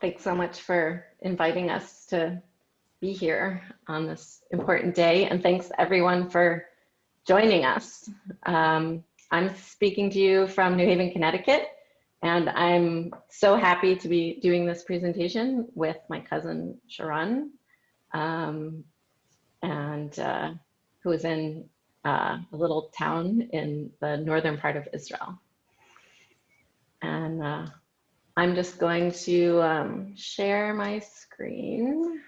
Thanks so much for inviting us to be here on this important day, and thanks everyone for joining us. I'm speaking to you from New Haven, Connecticut, and I'm so happy to be doing this presentation with my cousin Sharon, who is in a little town in the northern part of Israel. And I'm just going to share my screen.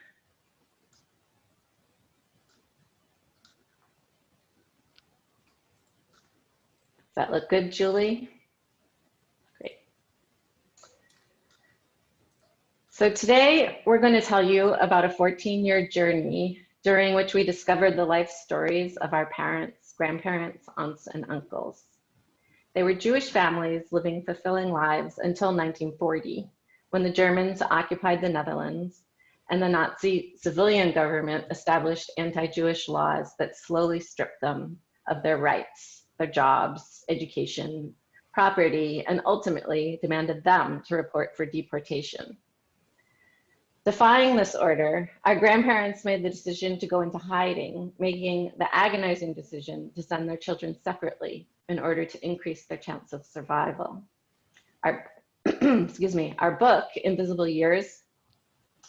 Does that look good, Julie? Great. So today we're going to tell you about a 14-year journey during which we discovered the life stories of our parents, grandparents, aunts, and uncles. They were Jewish families living fulfilling lives until 1940, when the Germans occupied the Netherlands and the Nazi civilian government established anti-Jewish laws that slowly stripped them of their rights, their jobs, education, property, and ultimately demanded them to report for deportation. Defying this order, our grandparents made the decision to go into hiding, making the agonizing decision to send their children separately in order to increase their chance of survival. Our, excuse me, our book, Invisible Years,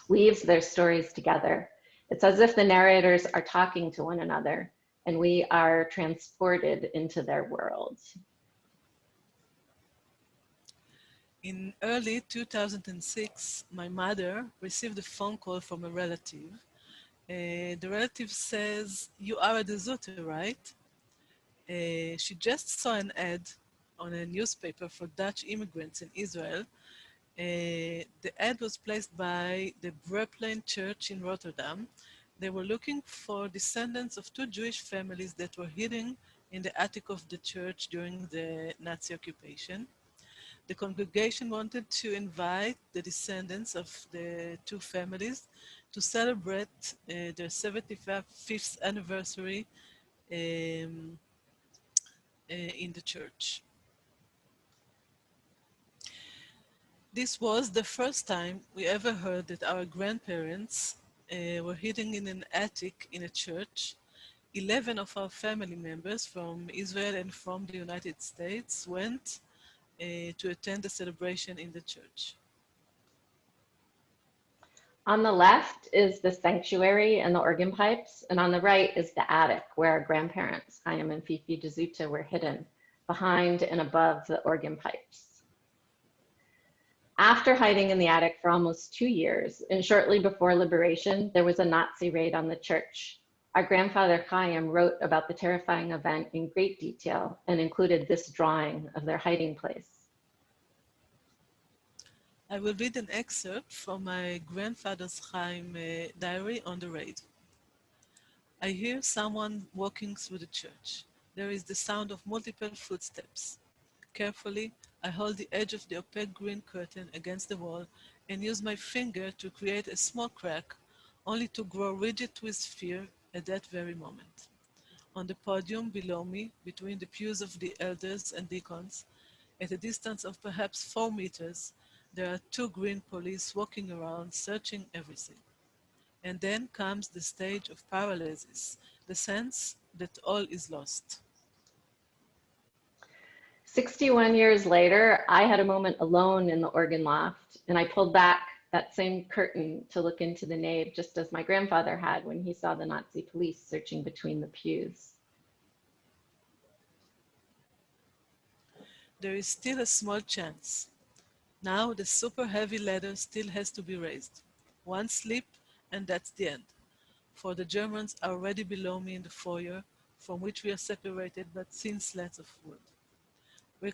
weaves their stories together. It's as if the narrators are talking to one another and we are transported into their worlds. In early 2006, my mother received a phone call from a relative. The relative says, "You are a deserter, right?" She just saw an ad on a newspaper for Dutch immigrants in Israel. The ad was placed by the breathtaking church in Rotterdam. They were looking for descendants of two Jewish families that were hidden in the attic of the church during the Nazi occupation. The congregation wanted to invite the descendants of the two families to celebrate their 75th anniversary in the church. This was the first time we ever heard that our grandparents were hidden in an attic in a church. 11 of our family members from Israel and from the United States went to attend the celebration in the church. On the left is the sanctuary and the organ pipes, and on the right is the attic where our grandparents, Chaim and Fifi Dezuta, were hidden behind and above the organ pipes. After hiding in the attic for almost 2 years, and shortly before liberation, there was a Nazi raid on the church. Our grandfather Chaim wrote about the terrifying event in great detail and included this drawing of their hiding place. I will read an excerpt from my grandfather's Chaim diary on the raid. I hear someone walking through the church. There is the sound of multiple footsteps. Carefully, I hold the edge of the opaque green curtain against the wall and use my finger to create a small crack, only to grow rigid with fear at that very moment. On the podium below me, between the pews of the elders and deacons, at a distance of perhaps 4 meters, there are 2 green police walking around searching everything. And then comes the stage of paralysis, the sense that all is lost. 61 years later, I had a moment alone in the organ loft, and I pulled back that same curtain to look into the nave, just as my grandfather had when he saw the Nazi police searching between the pews. There is still a small chance. Now the super heavy ladder still has to be raised. One slip and that's the end. For the Germans are already below me in the foyer, from which we are separated by thin slats of wood. They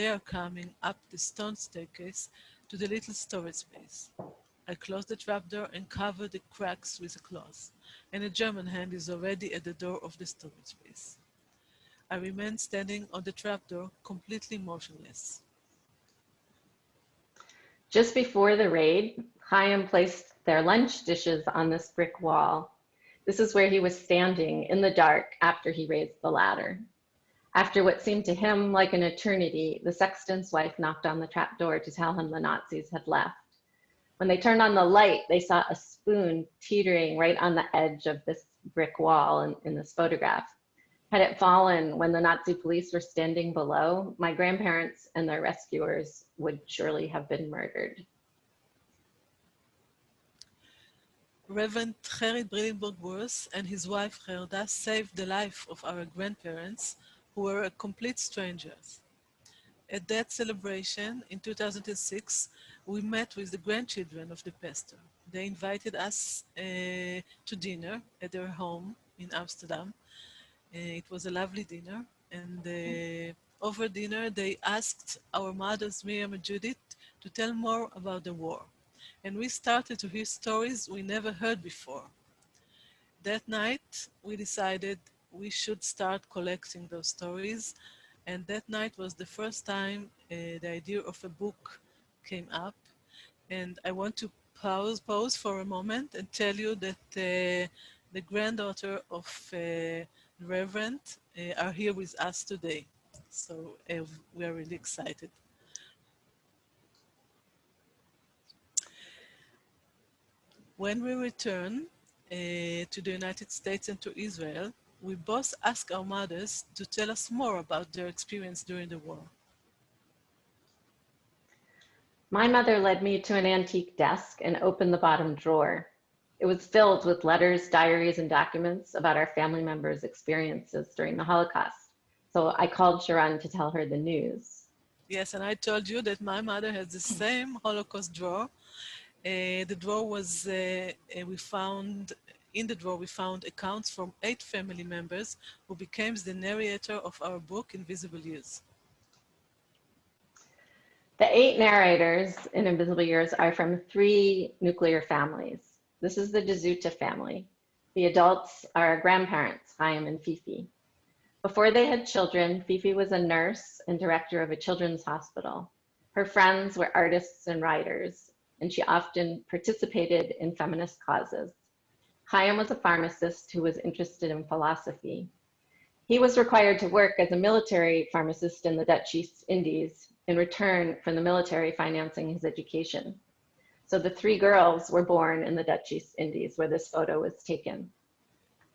are coming up the stone staircase to the little storage space. I close the trapdoor and cover the cracks with a cloth, and a German hand is already at the door of the storage space. I remain standing on the trapdoor, completely motionless. Just before the raid, Chaim placed their lunch dishes on this brick wall. This is where he was standing in the dark after he raised the ladder. After what seemed to him like an eternity, the sexton's wife knocked on the trap door to tell him the Nazis had left. When they turned on the light, they saw a spoon teetering right on the edge of this brick wall in this photograph. Had it fallen when the Nazi police were standing below, my grandparents and their rescuers would surely have been murdered. Reverend Gerrit Brillenburg-Wurst and his wife Gerda saved the life of our grandparents, who were complete strangers. At that celebration in 2006, we met with the grandchildren of the pastor. They invited us to dinner at their home in Amsterdam. It was a lovely dinner, and over dinner, they asked our mothers, Miriam and Judith, to tell more about the war. And we started to hear stories we never heard before. That night, we decided we should start collecting those stories. And that night was the first time the idea of a book came up. And I want to pause for a moment and tell you that the granddaughter of Reverend are here with us today. So we are really excited. When we return to the United States and to Israel, we both ask our mothers to tell us more about their experience during the war. My mother led me to an antique desk and opened the bottom drawer. It was filled with letters, diaries, and documents about our family members' experiences during the Holocaust. So I called Sharon to tell her the news. Yes, and I told you that my mother has the same Holocaust drawer. The drawer was, we found accounts from 8 family members who became the narrator of our book, Invisible Years. The 8 narrators in Invisible Years are from 3 nuclear families. This is the D'Souza family. The adults are grandparents, Chaim and Fifi. Before they had children, Fifi was a nurse and director of a children's hospital. Her friends were artists and writers, and she often participated in feminist causes. Chaim was a pharmacist who was interested in philosophy. He was required to work as a military pharmacist in the Dutch East Indies in return for the military financing his education. So the 3 girls were born in the Dutch East Indies, where this photo was taken.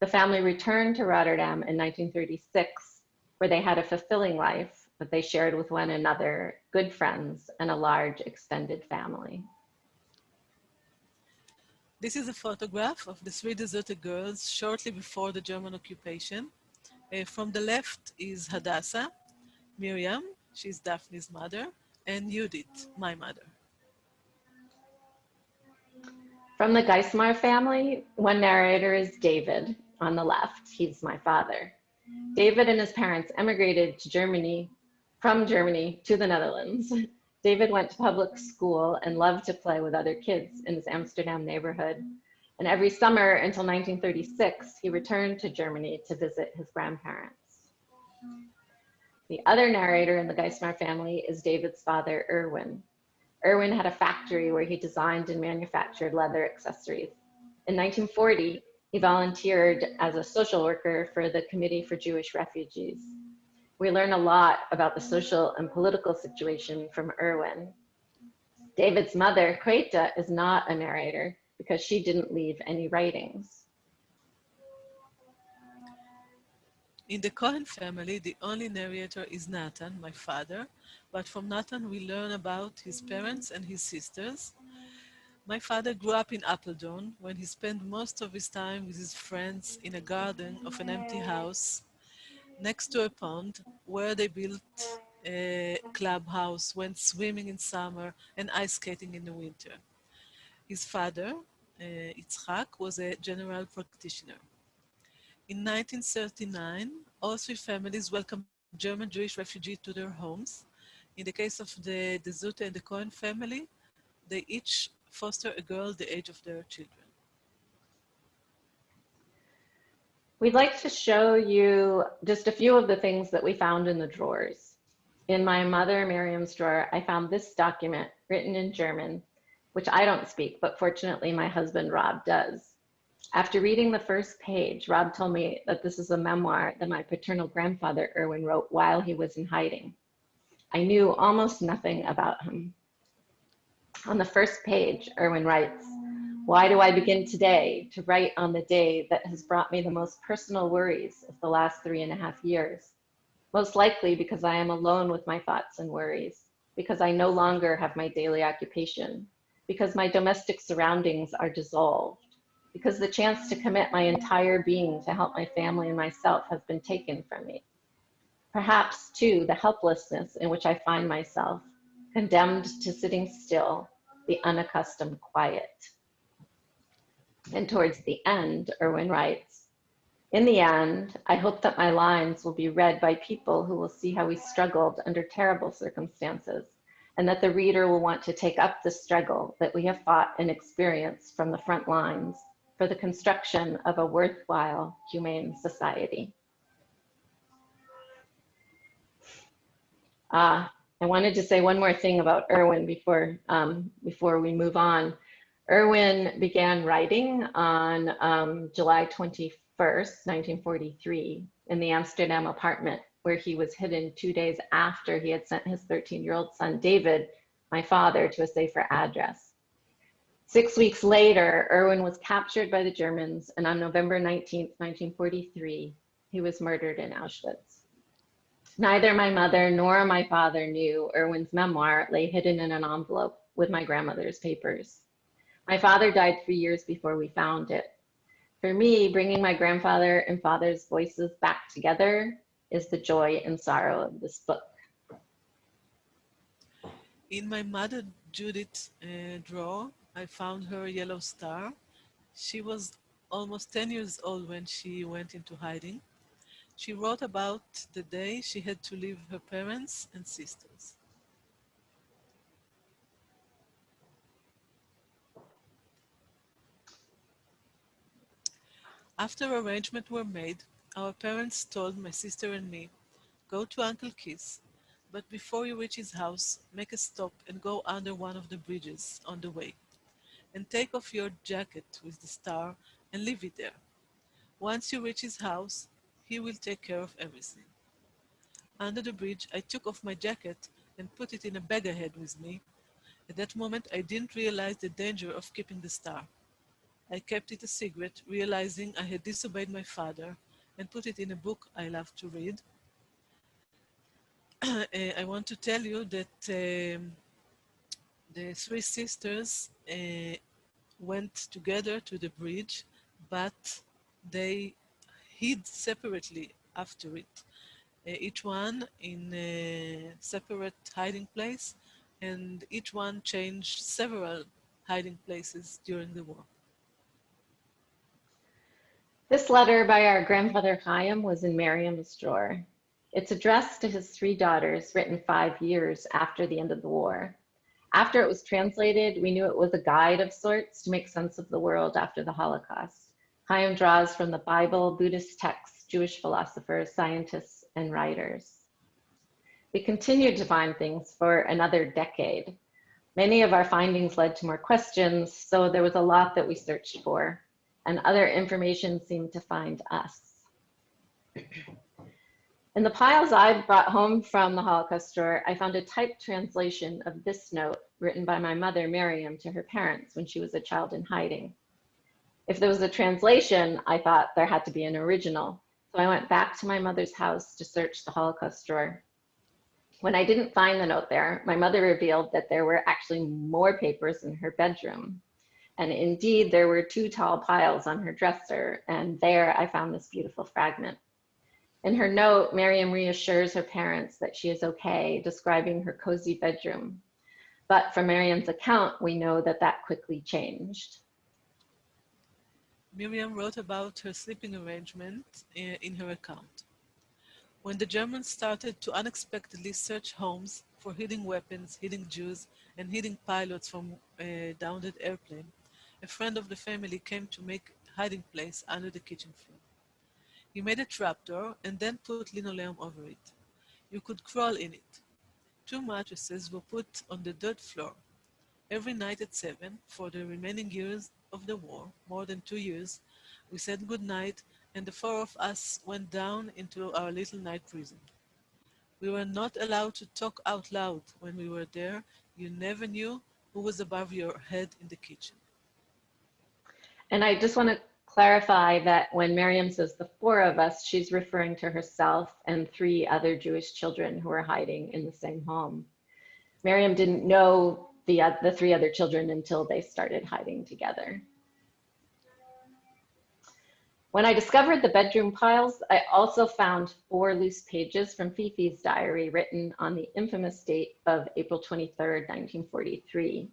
The family returned to Rotterdam in 1936, where they had a fulfilling life that they shared with one another, good friends, and a large extended family. This is a photograph of the 3 deserted girls shortly before the German occupation. From the left is Hadassah, Miriam, she's Daphne's mother, and Judith, my mother. From the Geismar family, one narrator is David on the left. He's my father. David and his parents emigrated to Germany, from Germany to the Netherlands. David went to public school and loved to play with other kids in his Amsterdam neighborhood. And every summer until 1936, he returned to Germany to visit his grandparents. The other narrator in the Geismar family is David's father, Erwin. Erwin had a factory where he designed and manufactured leather accessories. In 1940, he volunteered as a social worker for the Committee for Jewish Refugees. We learn a lot about the social and political situation from Erwin. David's mother, Greta, is not a narrator because she didn't leave any writings. In the Cohen family, the only narrator is Nathan, my father, but from Nathan we learn about his parents and his sisters. My father grew up in Apeldoorn, when he spent most of his time with his friends in a garden of an empty house next to a pond where they built a clubhouse, went swimming in summer and ice skating in the winter. His father, Yitzhak, was a general practitioner. In 1939, all 3 families welcomed German Jewish refugees to their homes. In the case of the D'Souza and the Cohen family, they each foster a girl the age of their children. We'd like to show you just a few of the things that we found in the drawers. In my mother Miriam's drawer, I found this document written in German, which I don't speak, but fortunately my husband Rob does. After reading the first page, Rob told me that this is a memoir that my paternal grandfather, Erwin, wrote while he was in hiding. I knew almost nothing about him. On the first page, Erwin writes, "Why do I begin today to write on the day that has brought me the most personal worries of the last 3.5 years? Most likely because I am alone with my thoughts and worries, because I no longer have my daily occupation, because my domestic surroundings are dissolved, because the chance to commit my entire being to help my family and myself has been taken from me. Perhaps, too, the helplessness in which I find myself, condemned to sitting still, the unaccustomed quiet." And towards the end, Erwin writes, "In the end, I hope that my lines will be read by people who will see how we struggled under terrible circumstances, and that the reader will want to take up the struggle that we have fought and experienced from the front lines for the construction of a worthwhile, humane society." I wanted to say one more thing about Erwin before we move on. Erwin began writing on July 21st, 1943, in the Amsterdam apartment where he was hidden 2 days after he had sent his 13-year-old son, David, my father, to a safer address. 6 weeks later, Erwin was captured by the Germans, and on November 19th, 1943, he was murdered in Auschwitz. Neither my mother nor my father knew Erwin's memoir lay hidden in an envelope with my grandmother's papers. My father died 3 years before we found it. For me, bringing my grandfather and father's voices back together is the joy and sorrow of this book. In my mother Judith's drawer, I found her yellow star. She was almost 10 years old when she went into hiding. She wrote about the day she had to leave her parents and sisters. After arrangements were made, our parents told my sister and me, "Go to Uncle Keith's, but before you reach his house, make a stop and go under one of the bridges on the way, and take off your jacket with the star and leave it there. Once you reach his house, he will take care of everything." Under the bridge, I took off my jacket and put it in a bag I had with me. At that moment, I didn't realize the danger of keeping the star. I kept it a secret, realizing I had disobeyed my father, and put it in a book I love to read. I want to tell you that the three sisters went together to the bridge, but they hid separately after it, each one in a separate hiding place, and each one changed several hiding places during the war. This letter by our grandfather Chaim was in Miriam's drawer. It's addressed to his 3 daughters, written 5 years after the end of the war. After it was translated, we knew it was a guide of sorts to make sense of the world after the Holocaust. Chaim draws from the Bible, Buddhist texts, Jewish philosophers, scientists, and writers. We continued to find things for another decade. Many of our findings led to more questions, so there was a lot that we searched for, and other information seemed to find us. In the piles I brought home from the Holocaust drawer, I found a typed translation of this note written by my mother, Miriam, to her parents when she was a child in hiding. If there was a translation, I thought there had to be an original, so I went back to my mother's house to search the Holocaust drawer. When I didn't find the note there, my mother revealed that there were actually more papers in her bedroom. And indeed, there were 2 tall piles on her dresser, and there I found this beautiful fragment. In her note, Miriam reassures her parents that she is okay, describing her cozy bedroom. But from Miriam's account, we know that that quickly changed. Miriam wrote about her sleeping arrangement in her account. When the Germans started to unexpectedly search homes for hidden weapons, hidden Jews, and hidden pilots from a downed airplane, a friend of the family came to make a hiding place under the kitchen floor. He made a trapdoor and then put linoleum over it. You could crawl in it. 2 mattresses were put on the dirt floor. Every night at 7, for the remaining years of the war, more than 2 years, We said good night, and the four of us went down into our little night prison. We were not allowed to talk out loud when we were there. You never knew who was above your head in the kitchen. And I just want to clarify that when Miriam says the four of us, she's referring to herself and three other Jewish children who were hiding in the same home. Miriam didn't know the three other children until they started hiding together. When I discovered the bedroom piles, I also found 4 loose pages from Fifi's diary written on the infamous date of April 23rd, 1943.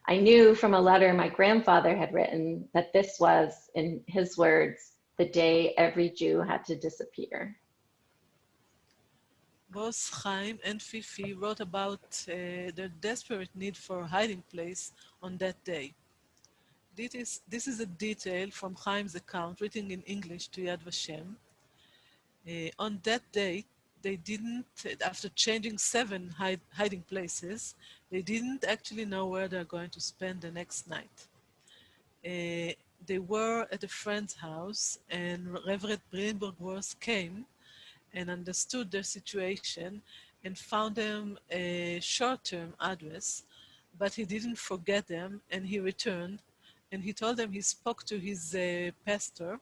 I knew from a letter my grandfather had written that this was, in his words, the day every Jew had to disappear. Both Chaim and Fifi wrote about their desperate need for a hiding place on that day. This is a detail from Chaim's account written in English to Yad Vashem. On that day, they didn't, after changing 7 hiding places, they didn't actually know where they're going to spend the next night. They were at a friend's house, and Reverend Greenberg-Worth came and understood their situation and found them a short-term address, but he didn't forget them, and he returned, and he told them he spoke to his pastor,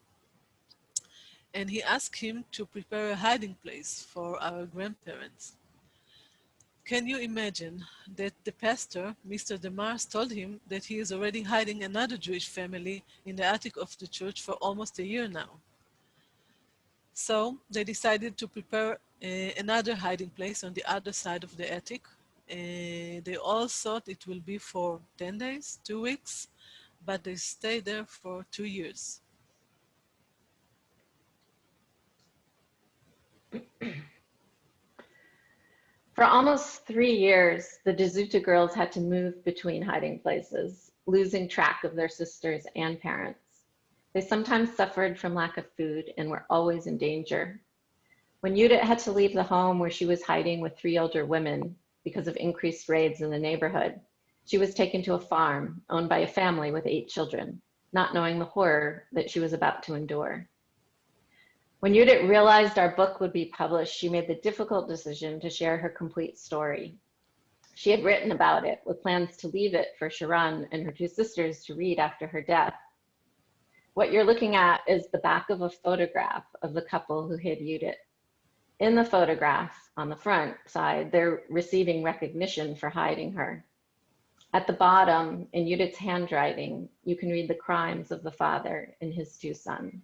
and he asked him to prepare a hiding place for our grandparents. Can you imagine that the pastor, Mr. DeMars, told him that he is already hiding another Jewish family in the attic of the church for almost a year now? So they decided to prepare another hiding place on the other side of the attic. They all thought it will be for 10 days, 2 weeks, but they stayed there for 2 years. For almost 3 years, the D'Souza girls had to move between hiding places, losing track of their sisters and parents. They sometimes suffered from lack of food and were always in danger. When Judith had to leave the home where she was hiding with 3 older women because of increased raids in the neighborhood, she was taken to a farm owned by a family with 8 children, not knowing the horror that she was about to endure. When Judith realized our book would be published, she made the difficult decision to share her complete story. She had written about it with plans to leave it for Sharon and her 2 sisters to read after her death. What you're looking at is the back of a photograph of the couple who hid Judith. In the photograph, on the front side, they're receiving recognition for hiding her. At the bottom, in Judith's handwriting, you can read the crimes of the father and his 2 sons.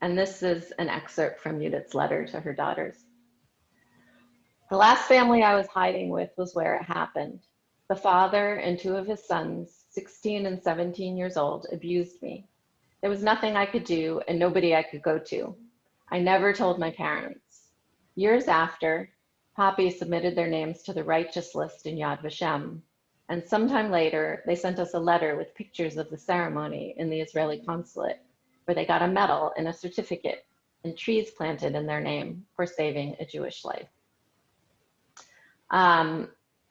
And this is an excerpt from Judith's letter to her daughters. The last family I was hiding with was where it happened. The father and 2 of his sons, 16 and 17 years old, abused me. There was nothing I could do and nobody I could go to. I never told my parents. Years after, Poppy submitted their names to the righteous list in Yad Vashem, and sometime later, they sent us a letter with pictures of the ceremony in the Israeli consulate, where they got a medal and a certificate and trees planted in their name for saving a Jewish life.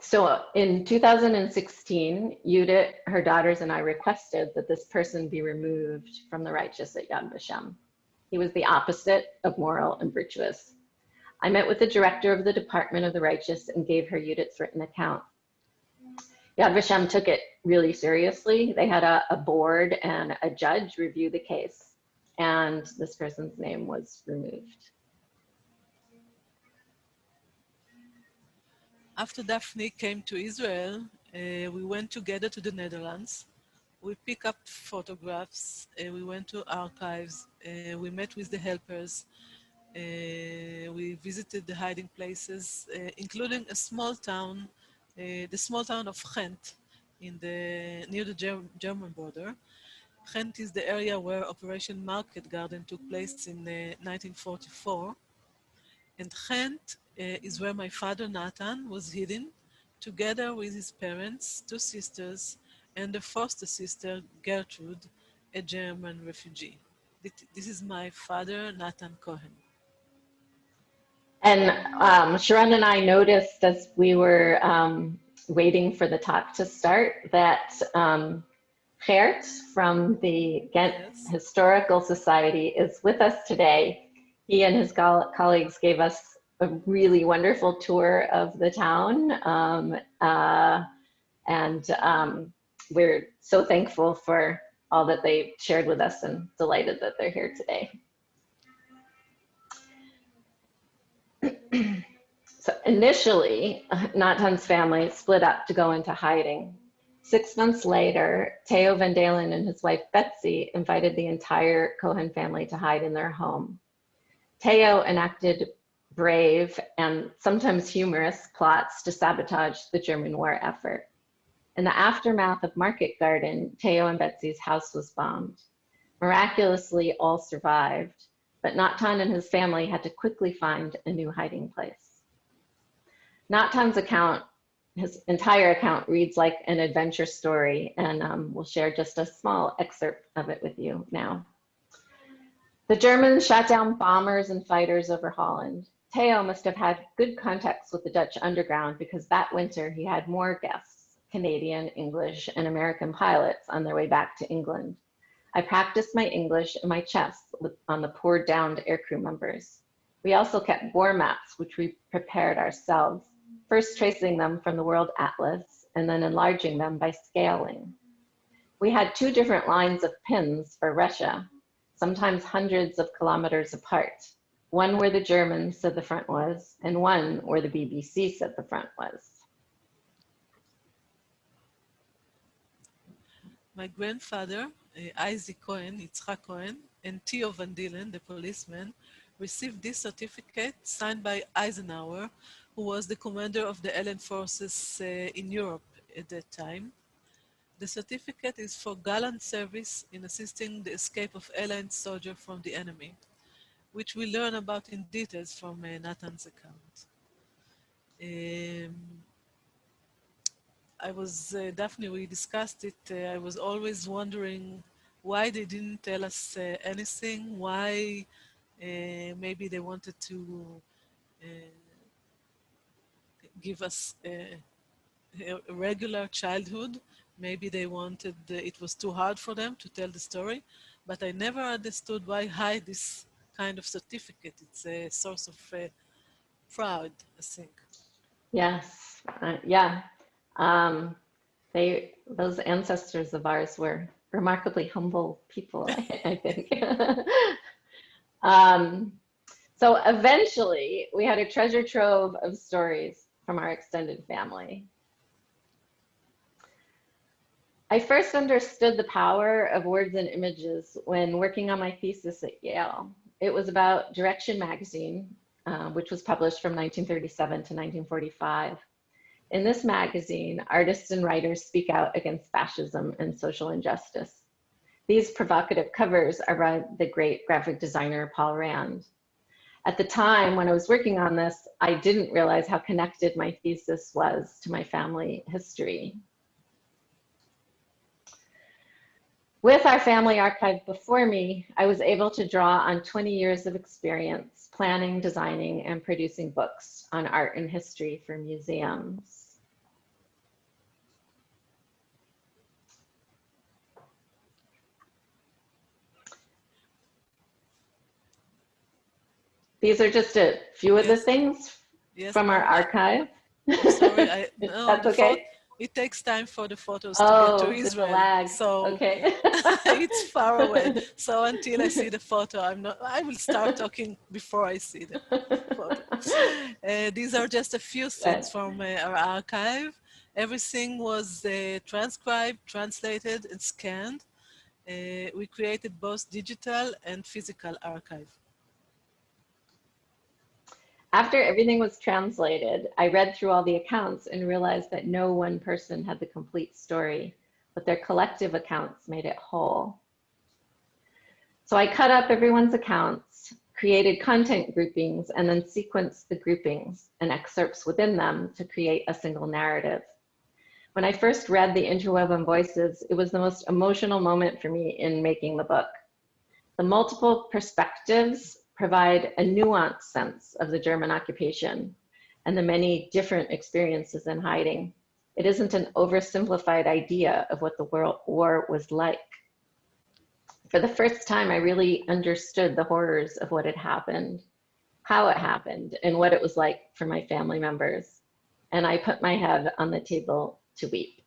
So in 2016, Judith, her daughters, and I requested that this person be removed from the righteous at Yad Vashem. He was the opposite of moral and virtuous. I met with the director of the Department of the Righteous and gave her Judith's written account. Yad Vashem took it really seriously. They had a board and a judge review the case, and this person's name was removed. After Daphne came to Israel, we went together to the Netherlands. We picked up photographs, we went to archives, we met with the helpers, we visited the hiding places, including a small town, the small town of Ghent, near the German border. Ghent is the area where Operation Market Garden took place in 1944. And Ghent is where my father Nathan was hidden, together with his parents, 2 sisters, and a foster sister, Gertrude, a German refugee. This is my father, Nathan Cohen. And Sharon and I noticed as we were waiting for the talk to start, that Geert from the Ghent Yes. Historical Society is with us today. He and his colleagues gave us a really wonderful tour of the town, and we're so thankful for all that they shared with us and delighted that they're here today. So initially, Natan's family split up to go into hiding. 6 months later, Theo Van Dalen and his wife Betsy invited the entire Cohen family to hide in their home. Theo enacted brave and sometimes humorous plots to sabotage the German war effort. In the aftermath of Market Garden, Theo and Betsy's house was bombed. Miraculously, all survived, but Natan and his family had to quickly find a new hiding place. Natan's account, his entire account, reads like an adventure story, and we'll share just a small excerpt of it with you now. The Germans shot down bombers and fighters over Holland. Theo must have had good contacts with the Dutch underground because that winter he had more guests, Canadian, English, and American pilots on their way back to England. I practiced my English and my chess on the poor downed aircrew members. We also kept war maps, which we prepared ourselves, first tracing them from the World Atlas and then enlarging them by scaling. We had 2 different lines of pins for Russia, sometimes hundreds of kilometers apart. One where the Germans said the front was, and one where the BBC said the front was. My grandfather, Isaac Cohen, Yitzhak Cohen, and Theo Van Dalen, the policeman, received this certificate signed by Eisenhower, who was the commander of the Allied forces in Europe at that time. The certificate is for gallant service in assisting the escape of Allied soldiers from the enemy, which we learn about in details from Natan's account. Daphne, we discussed it. I was always wondering why they didn't tell us anything, why maybe they wanted to give us a regular childhood. Maybe they wanted, it was too hard for them to tell the story, but I never understood why hide this kind of certificate. It's a source of pride, I think. Yes, yeah. Those ancestors of ours were remarkably humble people, I think. So eventually, we had a treasure trove of stories from our extended family. I first understood the power of words and images when working on my thesis at Yale. It was about Direction magazine, which was published from 1937 to 1945. In this magazine, artists and writers speak out against fascism and social injustice. These provocative covers are by the great graphic designer Paul Rand. At the time when I was working on this, I didn't realize how connected my thesis was to my family history. With our family archive before me, I was able to draw on 20 years of experience planning, designing, and producing books on art and history for museums. These are just a few of the things from our archive. I'm sorry, no, that's okay. It takes time for the photos to get to Israel. There's a lag. So okay. it's far away. So until I see the photo, I will start talking before I see the photo. These are just a few things from our archive. Everything was transcribed, translated, and scanned. We created both digital and physical archive. After everything was translated, I read through all the accounts and realized that no one person had the complete story, but their collective accounts made it whole. So I cut up everyone's accounts, created content groupings, and then sequenced the groupings and excerpts within them to create a single narrative. When I first read the Interweb Voices, it was the most emotional moment for me in making the book. The multiple perspectives provide a nuanced sense of the German occupation and the many different experiences in hiding. It isn't an oversimplified idea of what the war was like. For the first time, I really understood the horrors of what had happened, how it happened, and what it was like for my family members. And I put my head on the table to weep.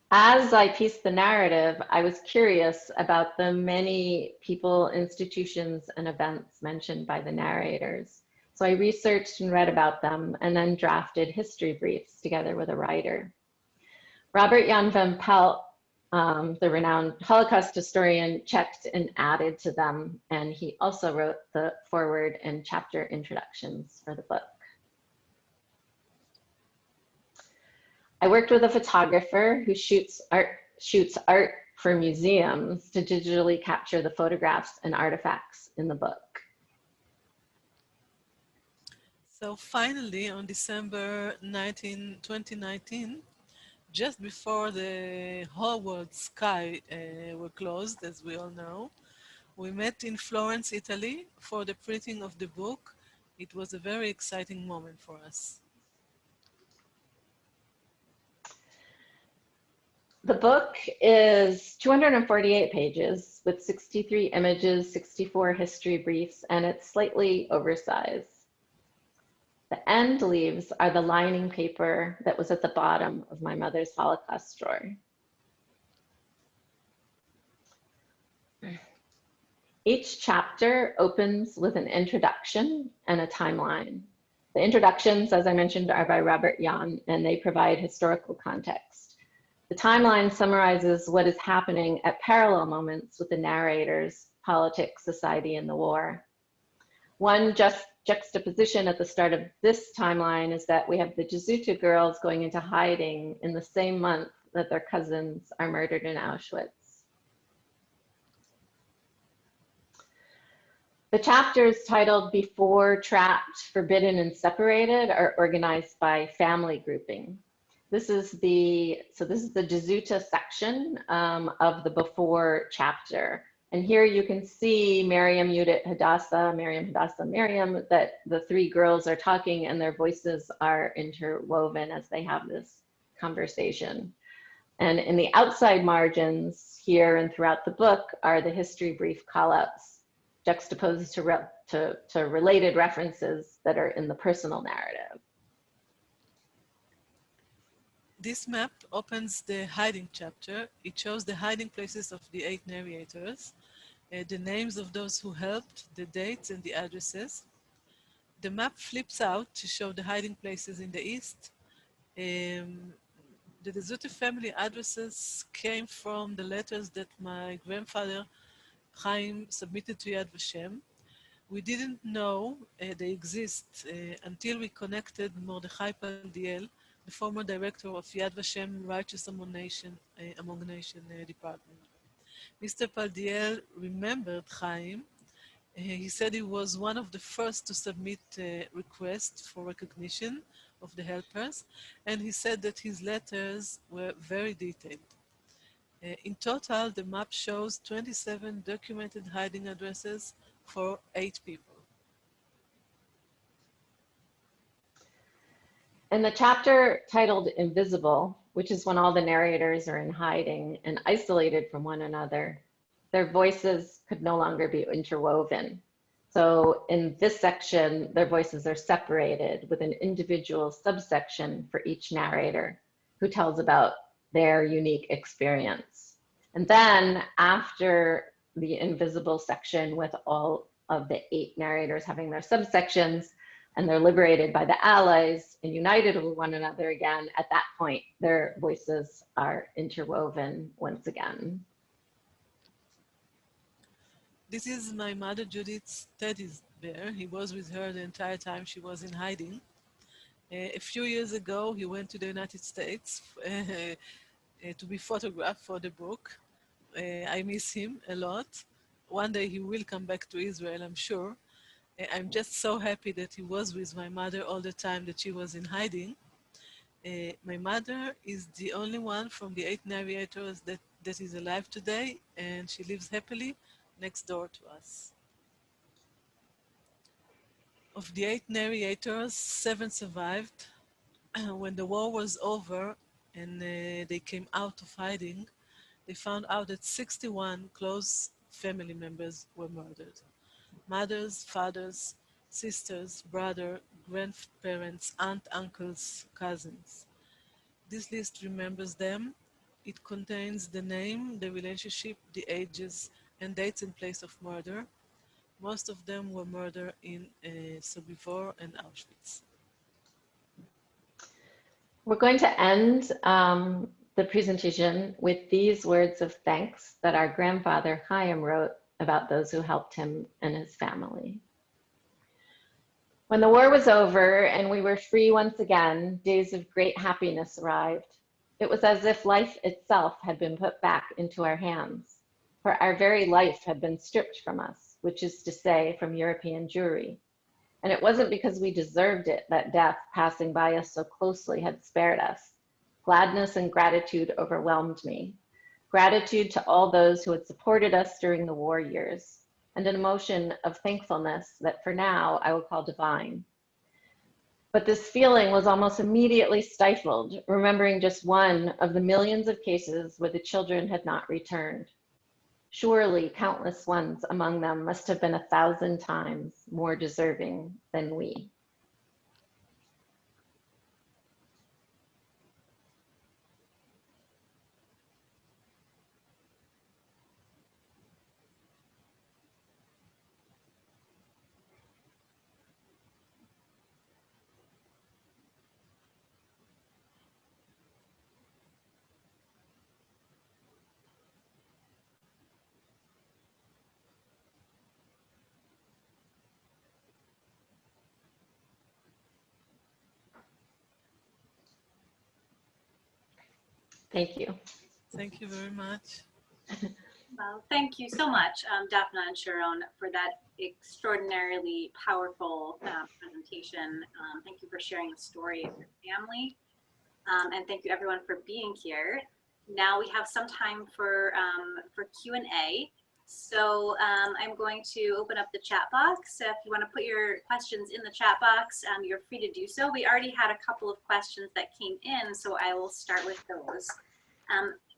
As I pieced the narrative, I was curious about the many people, institutions, and events mentioned by the narrators. So I researched and read about them and then drafted history briefs together with a writer. Robert Jan van Pelt, the renowned Holocaust historian, checked and added to them, and he also wrote the foreword and chapter introductions for the book. I worked with a photographer who shoots art for museums to digitally capture the photographs and artifacts in the book. So finally, on December 19, 2019, just before the Hogwarts sky were closed, as we all know, we met in Florence, Italy, for the printing of the book. It was a very exciting moment for us. The book is 248 pages with 63 images, 64 history briefs, and it's slightly oversized. The end leaves are the lining paper that was at the bottom of my mother's Holocaust drawer. Each chapter opens with an introduction and a timeline. The introductions, as I mentioned, are by Robert Jan, and they provide historical context. The timeline summarizes what is happening at parallel moments with the narrators, politics, society, and the war. One juxtaposition at the start of this timeline is that we have the Jesuita girls going into hiding in the same month that their cousins are murdered in Auschwitz. The chapters titled Before, Trapped, Forbidden, and Separated are organized by family grouping. This is the Jesuita section of the Before chapter. And here you can see Miriam, Judith, Hadassah, Miriam, Hadassah, Miriam, that the three girls are talking and their voices are interwoven as they have this conversation. And in the outside margins here and throughout the book are the history brief call-ups juxtaposed to related references that are in the personal narrative. This map opens the hiding chapter. It shows the hiding places of the 8 narrators, the names of those who helped, the dates and the addresses. The map flips out to show the hiding places in the east. The Jesuita family addresses came from the letters that my grandfather Chaim submitted to Yad Vashem. We didn't know they exist until we connected Mordechai Paldiel, the former director of Yad Vashem Righteous Among Nation Department. Mr. Paldiel remembered Chaim. He said he was one of the first to submit requests for recognition of the helpers, and he said that his letters were very detailed. In total, the map shows 27 documented hiding addresses for 8 people. In the chapter titled Invisible, which is when all the narrators are in hiding and isolated from one another, their voices could no longer be interwoven. So in this section, their voices are separated with an individual subsection for each narrator who tells about their unique experience. And then after the invisible section with all of the 8 narrators having their subsections, and they're liberated by the allies and united with one another again, at that point, their voices are interwoven once again. This is my mother Judith's teddy bear. He was with her the entire time she was in hiding. A few years ago, he went to the United States to be photographed for the book. I miss him a lot. One day he will come back to Israel, I'm sure. I'm just so happy that he was with my mother all the time that she was in hiding. My mother is the only one from the 8 narrators that is alive today, and she lives happily next door to us. Of the 8 narrators, 7 survived. When the war was over and they came out of hiding, they found out that 61 close family members were murdered. Mothers, fathers, sisters, brother, grandparents, aunt, uncles, cousins. This list remembers them. It contains the name, the relationship, the ages, and dates and place of murder. Most of them were murdered in Sobibor and Auschwitz. We're going to end the presentation with these words of thanks that our grandfather Chaim wrote about those who helped him and his family. When the war was over and we were free once again, days of great happiness arrived. It was as if life itself had been put back into our hands, for our very life had been stripped from us, which is to say, from European Jewry. And it wasn't because we deserved it that death, passing by us so closely, had spared us. Gladness and gratitude overwhelmed me. Gratitude to all those who had supported us during the war years, and an emotion of thankfulness that for now I will call divine. But this feeling was almost immediately stifled, remembering just one of the millions of cases where the children had not returned. Surely countless ones among them must have been 1,000 times more deserving than we. Thank you. Thank you very much. Well, thank you so much, Daphne and Sharon, for that extraordinarily powerful presentation. Thank you for sharing the story of your family. And thank you everyone for being here. Now we have some time for Q&A. So I'm going to open up the chat box. If you want to put your questions in the chat box, you're free to do so. We already had a couple of questions that came in, so I will start with those.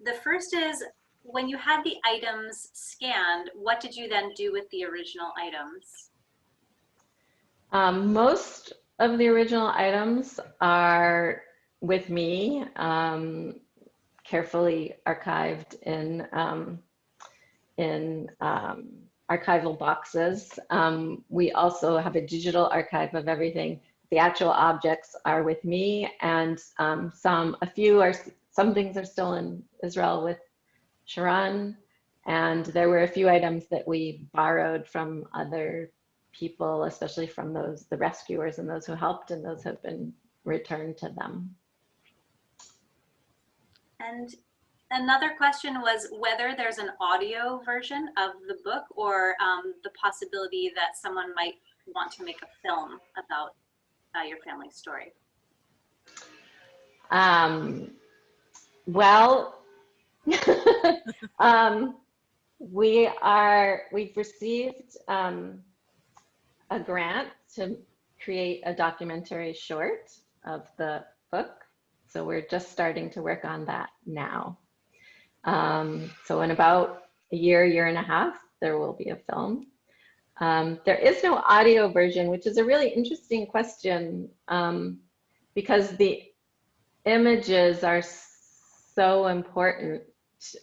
The first is, when you had the items scanned, what did you then do with the original items? Most of the original items are with me, carefully archived in archival boxes. We also have a digital archive of everything. The actual objects are with me, and some things are still in Israel with Sharon, and there were a few items that we borrowed from other people, especially from the rescuers and those who helped, and those have been returned to them. And another question was whether there's an audio version of the book, or the possibility that someone might want to make a film about your family's story. Well, we've received a grant to create a documentary short of the book. So we're just starting to work on that now. So in about a year and a half, there will be a film. There is no audio version, which is a really interesting question, because the images are so important.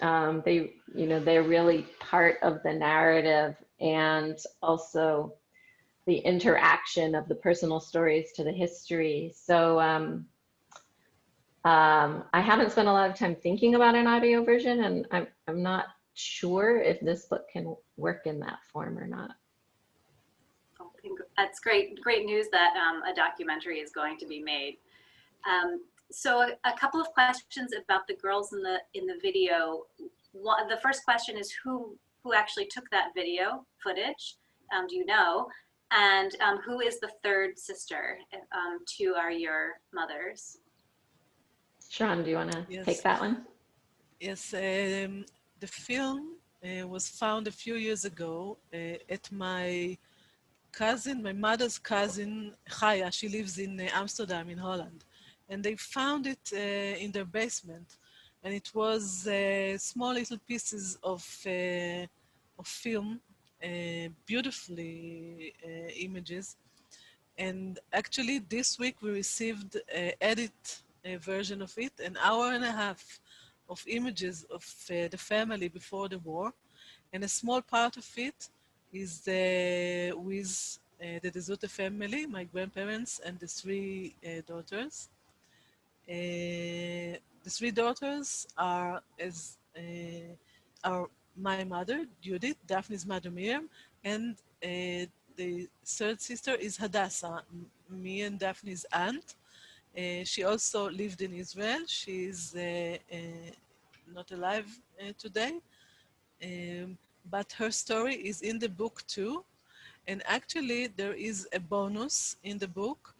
They're really part of the narrative, and also the interaction of the personal stories to the history. So I haven't spent a lot of time thinking about an audio version, and I'm not sure if this book can work in that form or not. That's great news that a documentary is going to be made. So a couple of questions about the girls in the video. The first question is who actually took that video footage? Do you know? And who is the third sister? Two are your mothers. Sharon, do you want to take that one? Yes, the film was found a few years ago at my cousin, my mother's cousin, Chaya, she lives in Amsterdam in Holland. And they found it in their basement. And it was small little pieces of film, beautifully images. And actually this week we received an edit version of it, an hour and a half of images of the family before the war. And a small part of it is with the De Zoete family, my grandparents and the three daughters. The three daughters are are my mother, Judith, Daphne's mother, Miriam, and the third sister is Hadassah, me and Daphne's aunt. She also lived in Israel. She's not alive today, but her story is in the book too. And actually, there is a bonus in the book.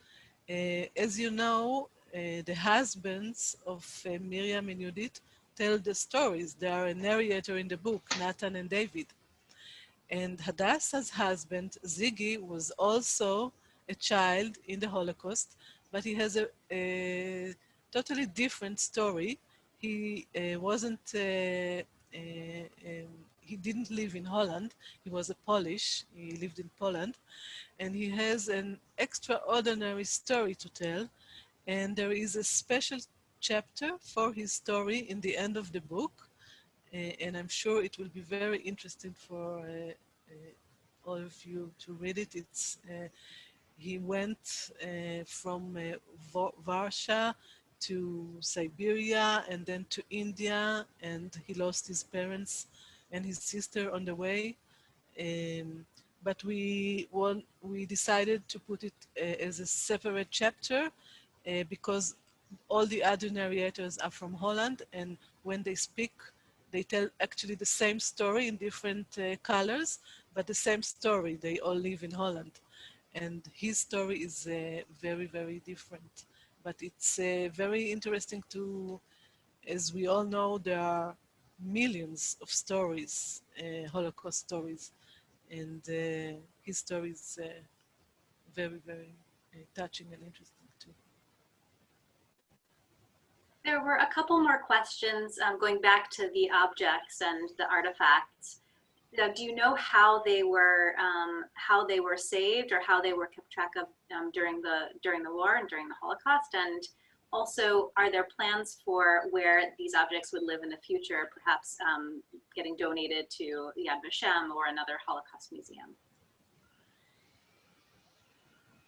As you know, the husbands of Miriam and Judith tell the stories. They are a narrator in the book, Nathan and David. And Hadassah's husband, Ziggy, was also a child in the Holocaust, but he has a totally different story. He wasn't, he didn't live in Holland. He was a Polish. He lived in Poland. And he has an extraordinary story to tell. And there is a special chapter for his story in the end of the book. And I'm sure it will be very interesting for all of you to read it. He went from Warsaw to Siberia and then to India, and he lost his parents and his sister on the way. But we decided to put it as a separate chapter because all the other narrators are from Holland, and when they speak, they tell actually the same story in different colors, but the same story. They all live in Holland. And his story is very, very different. But it's very interesting to, as we all know, there are millions of stories, Holocaust stories. And his story is very, very touching and interesting too. There were a couple more questions going back to the objects and the artifacts. Do you know how they were saved or how they were kept track of during the war and during the Holocaust? And also, are there plans for where these objects would live in the future, perhaps getting donated to Yad Vashem or another Holocaust museum?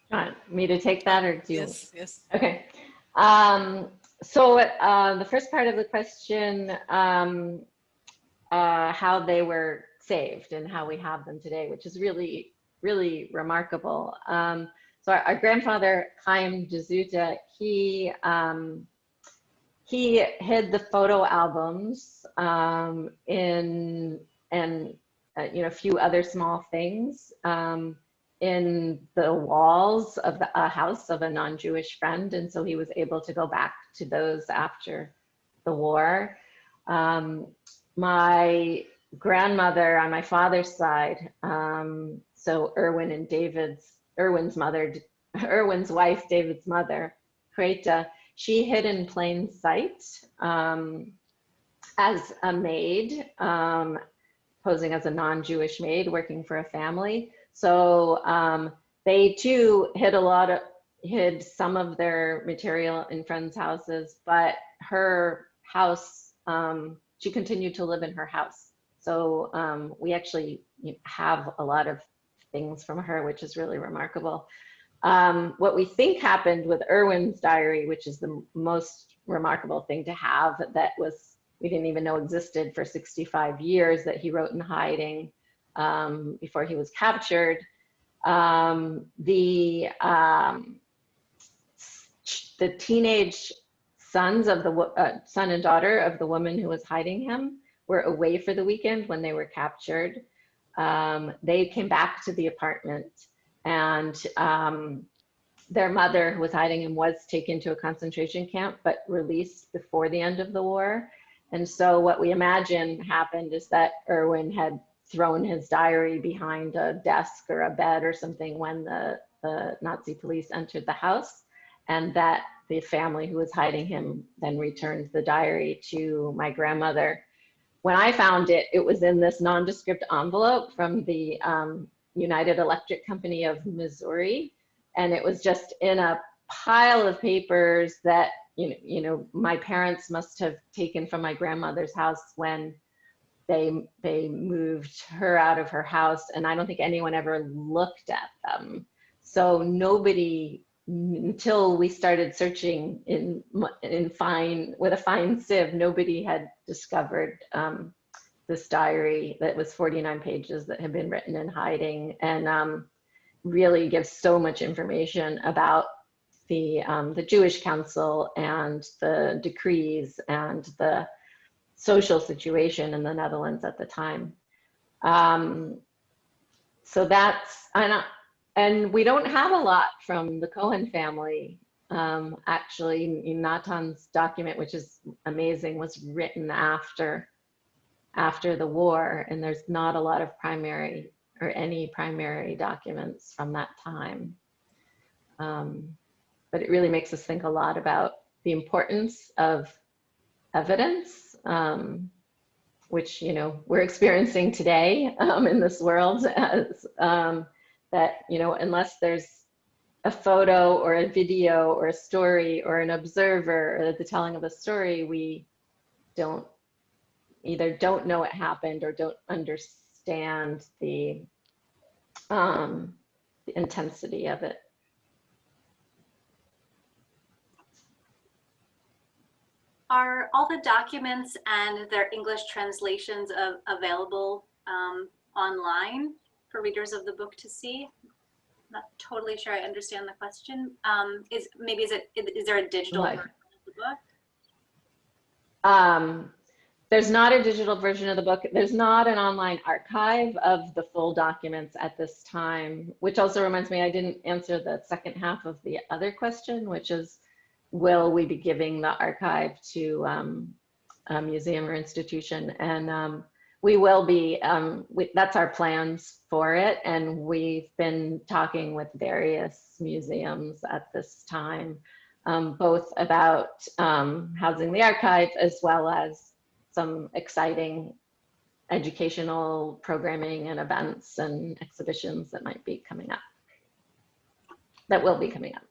Want me to take that, or do you? Yes, yes. Okay. So the first part of the question, how they were saved and how we have them today, which is really, really remarkable. So our grandfather, Chaim De Zoete, he hid the photo albums in a few other small things in the walls of a house of a non-Jewish friend, and so he was able to go back to those after the war. My grandmother on my father's side, so Erwin's wife, David's mother, Kreta, she hid in plain sight as a maid, posing as a non-Jewish maid working for a family. So they too hid some of their material in friends' houses, but her house, she continued to live in her house. So we actually have a lot of things from her, which is really remarkable. What we think happened with Erwin's diary, which is the most remarkable thing to have, that we didn't even know existed for 65 years, that he wrote in hiding before he was captured. The teenage sons of the son and daughter of the woman who was hiding him were away for the weekend when they were captured. They came back to the apartment, and their mother, who was hiding him, was taken to a concentration camp, but released before the end of the war. And so what we imagine happened is that Erwin had thrown his diary behind a desk or a bed or something when the Nazi police entered the house, and that the family who was hiding him then returned the diary to my grandmother. When I found it, it was in this nondescript envelope from the United Electric Company of Missouri, and it was just in a pile of papers that my parents must have taken from my grandmother's house when they moved her out of her house, and I don't think anyone ever looked at them. So nobody, until we started searching with a fine sieve, nobody had discovered this diary that was 49 pages that had been written in hiding, and really gives so much information about the Jewish Council and the decrees and the social situation in the Netherlands at the time. So that's, and we don't have a lot from the Cohen family. Actually, Natan's document, which is amazing, was written after the war, and there's not a lot of primary or any primary documents from that time. But it really makes us think a lot about the importance of evidence, which we're experiencing today in this world, as that unless there's a photo or a video or a story or an observer or the telling of a story, we either don't know it happened or don't understand the intensity of it. Are all the documents and their English translations available online for readers of the book to see? I'm not totally sure I understand the question. Is there a digital version of the book? There's not a digital version of the book. There's not an online archive of the full documents at this time, which also reminds me, I didn't answer the second half of the other question, which is, will we be giving the archive to a museum or institution? And we will be, that's our plans for it. And we've been talking with various museums at this time, both about housing the archive, as well as some exciting educational programming and events and exhibitions that might be coming up, that will be coming up.